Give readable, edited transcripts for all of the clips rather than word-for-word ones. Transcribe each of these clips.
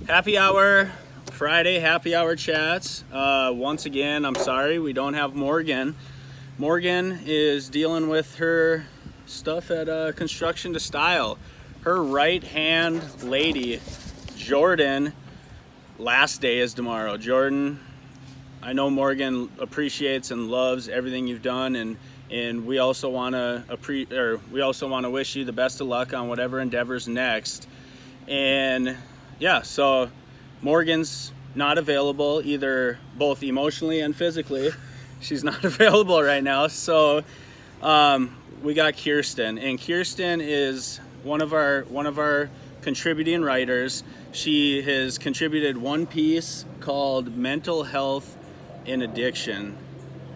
Happy hour, Friday happy hour chats. Once again, I'm sorry we don't have Morgan. Morgan is dealing with her stuff at Construction to Style. Her right hand lady, Jordan, last day is tomorrow. Jordan, I know Morgan appreciates and loves everything you've done, and we also want to wish you the best of luck on whatever endeavors next. And yeah, so Morgan's not available either, both emotionally and physically. She's not available right now. So we got Kirsten, and Kirsten is one of our contributing writers. She has contributed one piece called Mental Health and Addiction,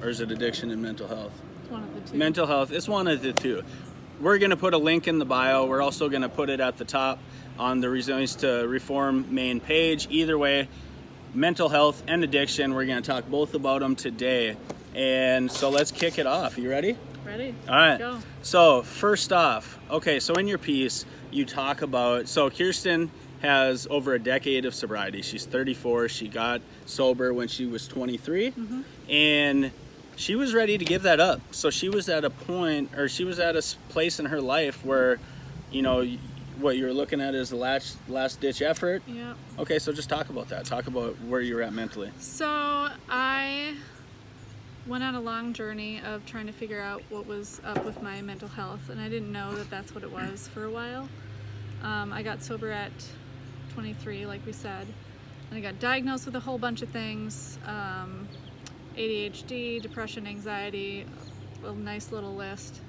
or is it Addiction and Mental Health? It's one of the two. Mental Health, it's one of the two. We're going to put a link in the bio. We're also going to put it at the top on the Resilience to Reform main page. Either way, mental health and addiction, we're going to talk both about them today. And so let's kick it off. You ready? Ready? All right. Go. So first off, okay, so in your piece, you talk about, so Kirsten has over a decade of sobriety. She's 34. She got sober when she was 23. Mm-hmm. And she was ready to give that up. So she was at a point, or she was at a place in her life where, you know, what you're looking at is the last ditch effort. Yeah. Okay, so just talk about that. Talk about where you're at mentally. So I went on a long journey of trying to figure out what was up with my mental health, and I didn't know that that's what it was for a while. I got sober at 23, like we said, and I got diagnosed with a whole bunch of things. ADHD, depression, anxiety, a nice little list.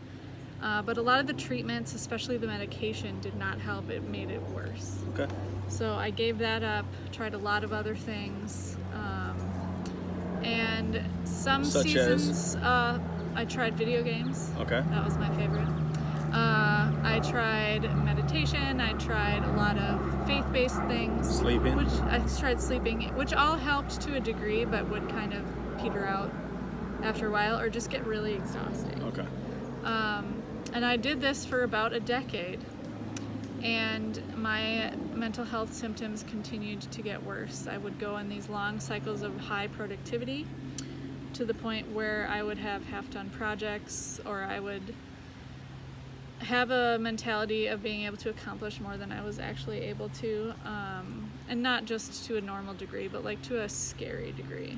But a lot of the treatments, especially the medication, did not help. It made it worse. Okay. So I gave that up, tried a lot of other things. And some Such seasons, I tried video games. Okay. That was my favorite. I tried meditation. I tried a lot of faith-based things. Sleeping. I tried sleeping, which all helped to a degree, but would kind of peter out after a while or just get really exhausting. Okay. And I did this for about a decade, and my mental health symptoms continued to get worse. I would go in these long cycles of high productivity to the point where I would have half-done projects, or I would have a mentality of being able to accomplish more than I was actually able to, and not just to a normal degree, but like to a scary degree.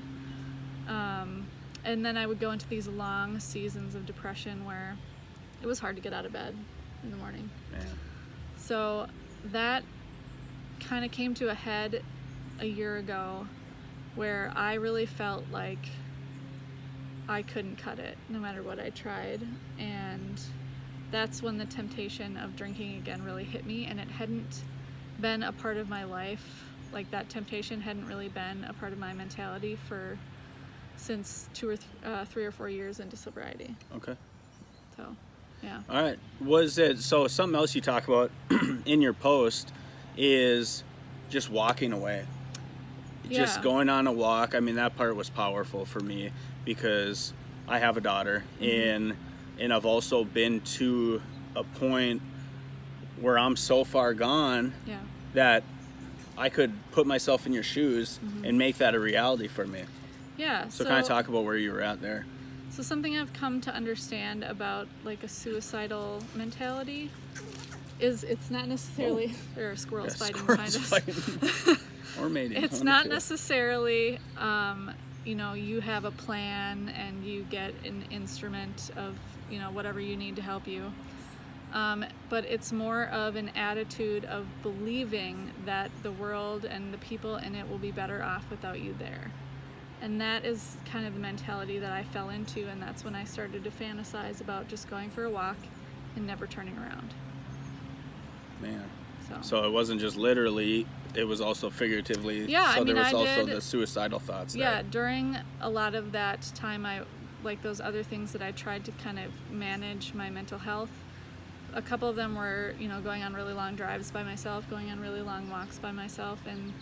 And then I would go into these long seasons of depression where it was hard to get out of bed in the morning. Man. So that kind of came to a head a year ago, where I really felt like I couldn't cut it no matter what I tried. And that's when the temptation of drinking again really hit me, and it hadn't been a part of my life. Like, that temptation hadn't really been a part of my mentality since 3 or 4 years into sobriety. Okay. So, yeah. All right. Was it, so something else you talk about in your post is just walking away. Yeah. Just going on a walk. I mean, that part was powerful for me because I have a daughter, and I've also been to a point where I'm so far gone that I could put myself in your shoes and make that a reality for me. Yeah. So kind of talk about where you were at there. So something I've come to understand about like a suicidal mentality is it's not necessarily there are squirrels fighting behind us. Or mating. It's not necessarily you have a plan and you get an instrument of whatever you need to help you. But it's more of an attitude of believing that the world and the people in it will be better off without you there. And that is kind of the mentality that I fell into, and that's when I started to fantasize about just going for a walk and never turning around. Man. So it wasn't just literally, it was also figuratively. Yeah, so I mean, there was also the suicidal thoughts there. Yeah, during a lot of that time, like those other things that I tried to kind of manage my mental health, a couple of them were, going on really long drives by myself, going on really long walks by myself, and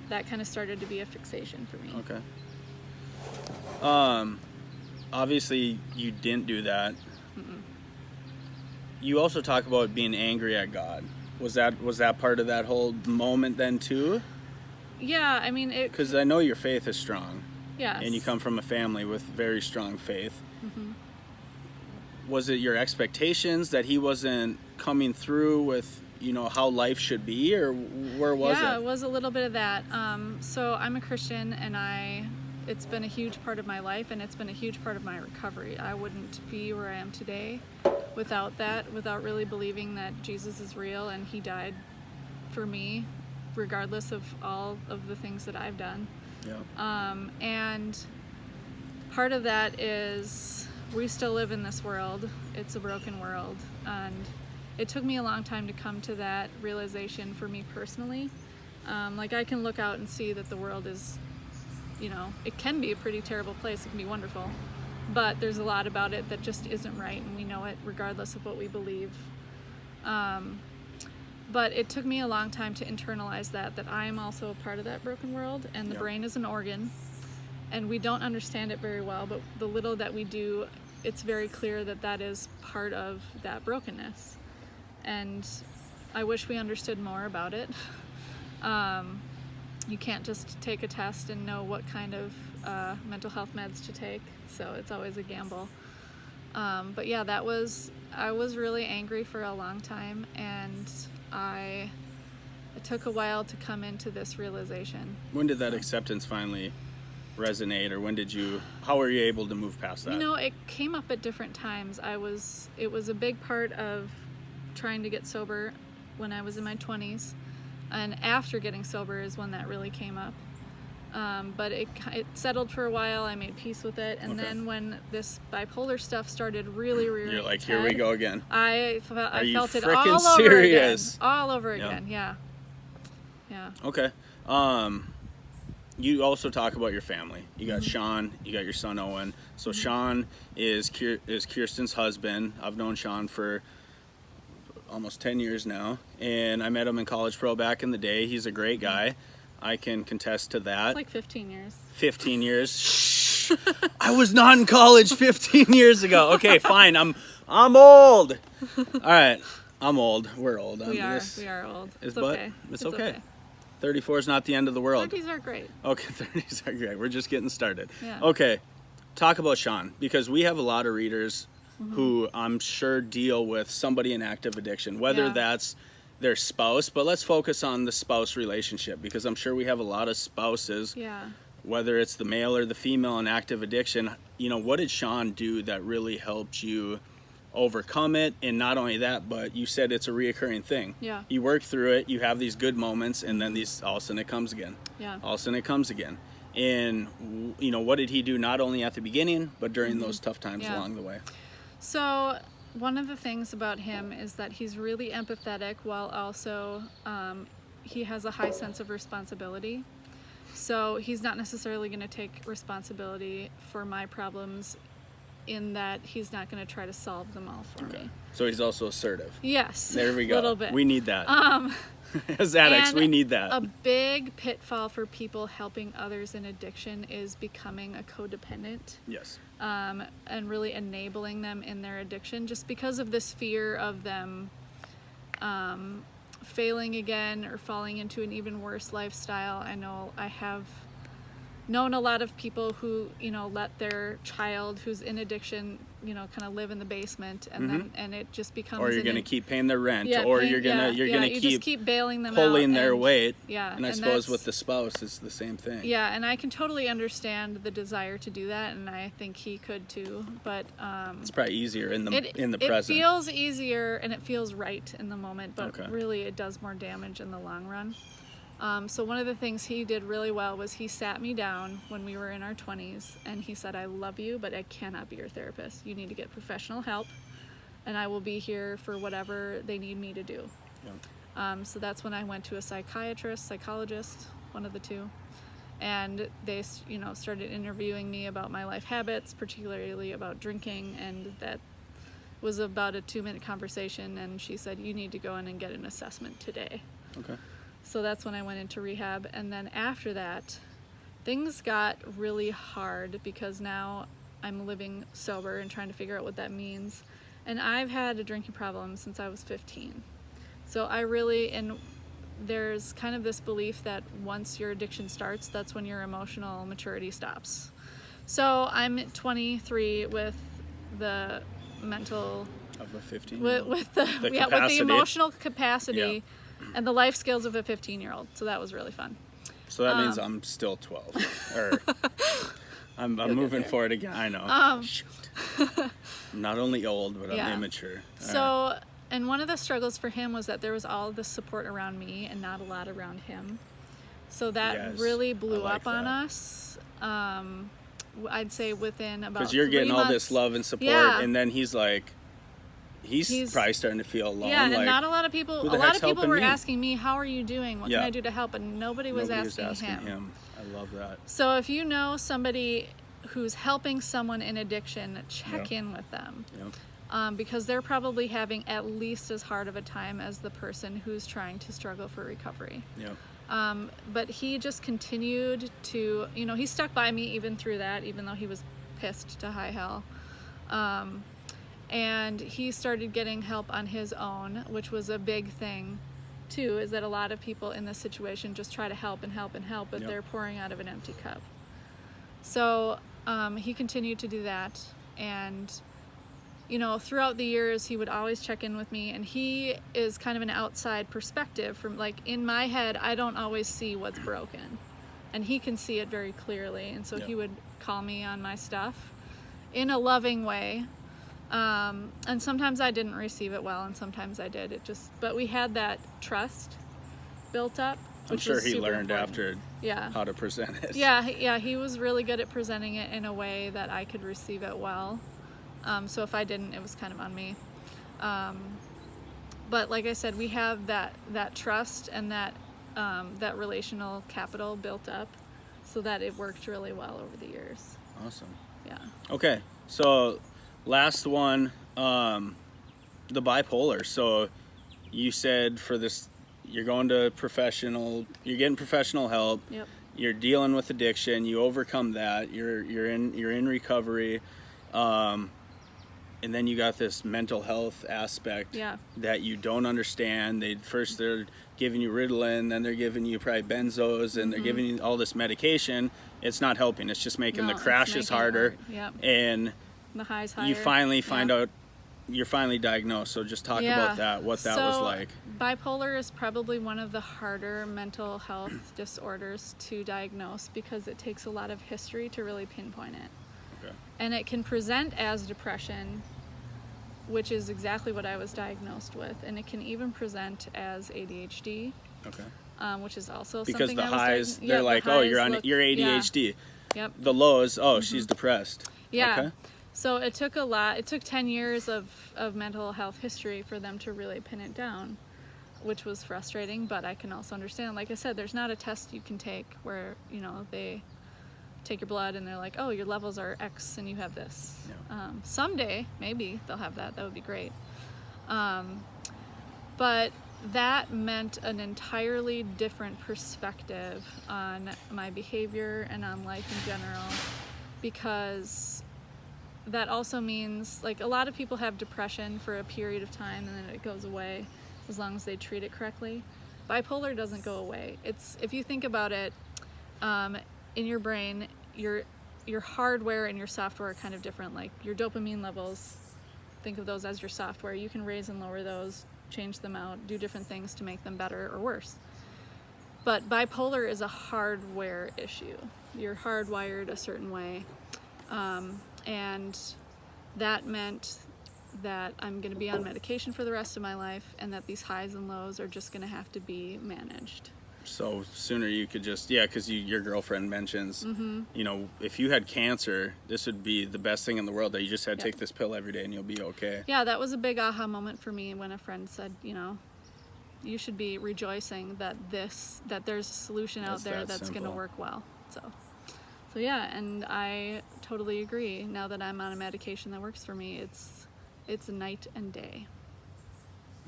that kind of started to be a fixation for me. Okay. Obviously you didn't do that. Mm-mm. You also talk about being angry at God. Was that part of that whole moment then too? Yeah, I mean, Because I know your faith is strong. Yes. And you come from a family with very strong faith. Mm-hmm. Was it your expectations that he wasn't coming through with, how life should be, or where was it? Yeah, it was a little bit of that. So I'm a Christian, and it's been a huge part of my life, and it's been a huge part of my recovery. I wouldn't be where I am today without that, without really believing that Jesus is real and he died for me, regardless of all of the things that I've done. Yeah. And part of that is we still live in this world. It's a broken world, and it took me a long time to come to that realization for me personally. Like, I can look out and see that the world is, it can be a pretty terrible place. It can be wonderful, but there's a lot about it that just isn't right, and we know it regardless of what we believe. But it took me a long time to internalize that I am also a part of that broken world, and the brain is an organ, and we don't understand it very well, but the little that we do, it's very clear that is part of that brokenness. And I wish we understood more about it. You can't just take a test and know what kind of mental health meds to take, so it's always a gamble. But yeah, I was really angry for a long time, and it took a while to come into this realization. When did that acceptance finally resonate, or how were you able to move past that? It came up at different times. It was a big part of trying to get sober when I was in my 20s, and after getting sober is when that really came up. But it settled for a while. I made peace with it, and then when this bipolar stuff started really you're like, here we go again. I felt it all over again. Yeah. Okay. You also talk about your family. You got Sean, you got your son Owen. So Sean is Kirsten's husband. I've known Sean for almost 10 years now, and I met him in College Pro back in the day. He's a great guy. I can contest to that. It's like 15 years. 15 years. Shh. I was not in college 15 years ago. Okay, fine. I'm old. All right. I'm old. We're old. We are old. It's okay. It's okay. 34 is not the end of the world. 30s are great. Okay, 30s are great. We're just getting started. Yeah. Okay. Talk about Sean, because we have a lot of readers who I'm sure deal with somebody in active addiction, whether that's their spouse, but let's focus on the spouse relationship, because I'm sure we have a lot of spouses, whether it's the male or the female in active addiction. What did Sean do that really helped you overcome it? And not only that, but you said it's a reoccurring thing. Yeah. You work through it, you have these good moments, and then all of a sudden it comes again. Yeah. All of a sudden it comes again. And, what did he do not only at the beginning, but during those tough times along the way? So one of the things about him is that he's really empathetic, while also he has a high sense of responsibility. So he's not necessarily going to take responsibility for my problems, in that he's not going to try to solve them all for me. So he's also assertive. Yes. There we go. A little bit. We need that. As addicts, we need that. A big pitfall for people helping others in addiction is becoming a codependent. Yes. And really enabling them in their addiction, just because of this fear of them failing again or falling into an even worse lifestyle. I know I have known a lot of people who, let their child who's in addiction, kind of live in the basement, and then and it just becomes. Or you're going to keep paying their rent, or you're going to keep bailing them pulling out their weight. Yeah, and I suppose with the spouse it's the same thing. Yeah, and I can totally understand the desire to do that, and I think he could too. But it's probably easier in the present. It feels easier and it feels right in the moment, but really it does more damage in the long run. So one of the things he did really well was he sat me down when we were in our 20s, and he said, I love you, but I cannot be your therapist. You need to get professional help, and I will be here for whatever they need me to do. Yeah. So that's when I went to a psychologist, one of the two, and they, started interviewing me about my life habits, particularly about drinking, and that was about a 2-minute conversation, and she said, you need to go in and get an assessment today. Okay. So that's when I went into rehab, and then after that, things got really hard, because now I'm living sober and trying to figure out what that means. And I've had a drinking problem since I was 15. So I really, and there's kind of this belief that once your addiction starts, that's when your emotional maturity stops. So I'm 23 with the mental Of a 15. with the emotional capacity and the life skills of a 15-year-old. So that was really fun. So that means I'm still 12. Or I'm moving forward again. I know. Shoot. I'm not only old, but I'm immature. So, and one of the struggles for him was that there was all this support around me and not a lot around him. So that really blew up on us. I'd say within about 3 months. Because you're getting all this love and support, and then he's like, he's probably starting to feel alone. Yeah, and like, not a lot of people. A lot of people were asking me, "How are you doing? What can I do to help?" And nobody was asking him. I love that. So if you know somebody who's helping someone in addiction, check in with them. Because they're probably having at least as hard of a time as the person who's trying to struggle for recovery. But he just continued to, he stuck by me even through that, even though he was pissed to high hell. And he started getting help on his own, which was a big thing too, is that a lot of people in this situation just try to help and help and help, but they're pouring out of an empty cup. So he continued to do that, and throughout the years he would always check in with me, and he is kind of an outside perspective from, like, in my head I don't always see what's broken, and he can see it very clearly, and so he would call me on my stuff in a loving way. And sometimes I didn't receive it well, and sometimes I did. But we had that trust built up. I'm sure he learned after how to present it. Yeah, he was really good at presenting it in a way that I could receive it well. So if I didn't, it was kind of on me. But like I said, we have that trust and that relational capital built up, so that it worked really well over the years. Awesome. Yeah. Okay, so last one, the bipolar. So you said for this, you're getting professional help. Yep. You're dealing with addiction. You overcome that. You're in recovery, and then you got this mental health aspect that you don't understand. They're giving you Ritalin, then they're giving you probably benzos, and they're giving you all this medication. It's not helping. It's just making the crashes harder. And the highs higher. You finally find out you're finally diagnosed. So just talk about that, what that was like. Bipolar is probably one of the harder mental health disorders to diagnose, because it takes a lot of history to really pinpoint it. Okay. And it can present as depression, which is exactly what I was diagnosed with, and it can even present as ADHD. Okay. Which is also because something the highs, they're like, oh, you're ADHD. Yep. The lows, she's depressed. Yeah. Okay. So it took a lot. It took 10 years of mental health history for them to really pin it down, which was frustrating, but I can also understand. Like I said, there's not a test you can take where, they take your blood and they're like, oh, your levels are X and you have this. Yeah. Someday, maybe they'll have that. That would be great. But that meant an entirely different perspective on my behavior and on life in general, because that also means, like, a lot of people have depression for a period of time and then it goes away as long as they treat it correctly. Bipolar doesn't go away. If you think about it, in your brain, your hardware and your software are kind of different. Like your dopamine levels, think of those as your software. You can raise and lower those, change them out, do different things to make them better or worse. But bipolar is a hardware issue. You're hardwired a certain way. And that meant that I'm going to be on medication for the rest of my life, and that these highs and lows are just going to have to be managed. So sooner you could just, because your girlfriend mentions, if you had cancer, this would be the best thing in the world, that you just had to take this pill every day and you'll be okay. Yeah, that was a big aha moment for me when a friend said, you should be rejoicing that there's a solution out there that's going to work well. So yeah, and I totally agree. Now that I'm on a medication that works for me, it's night and day.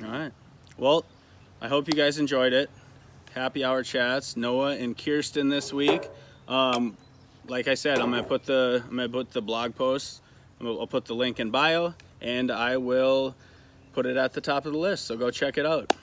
All right. Well, I hope you guys enjoyed it. Happy Hour Chats, Noah and Kirsten this week. Like I said, I'm gonna put the blog post. I'll put the link in bio, and I will put it at the top of the list. So go check it out.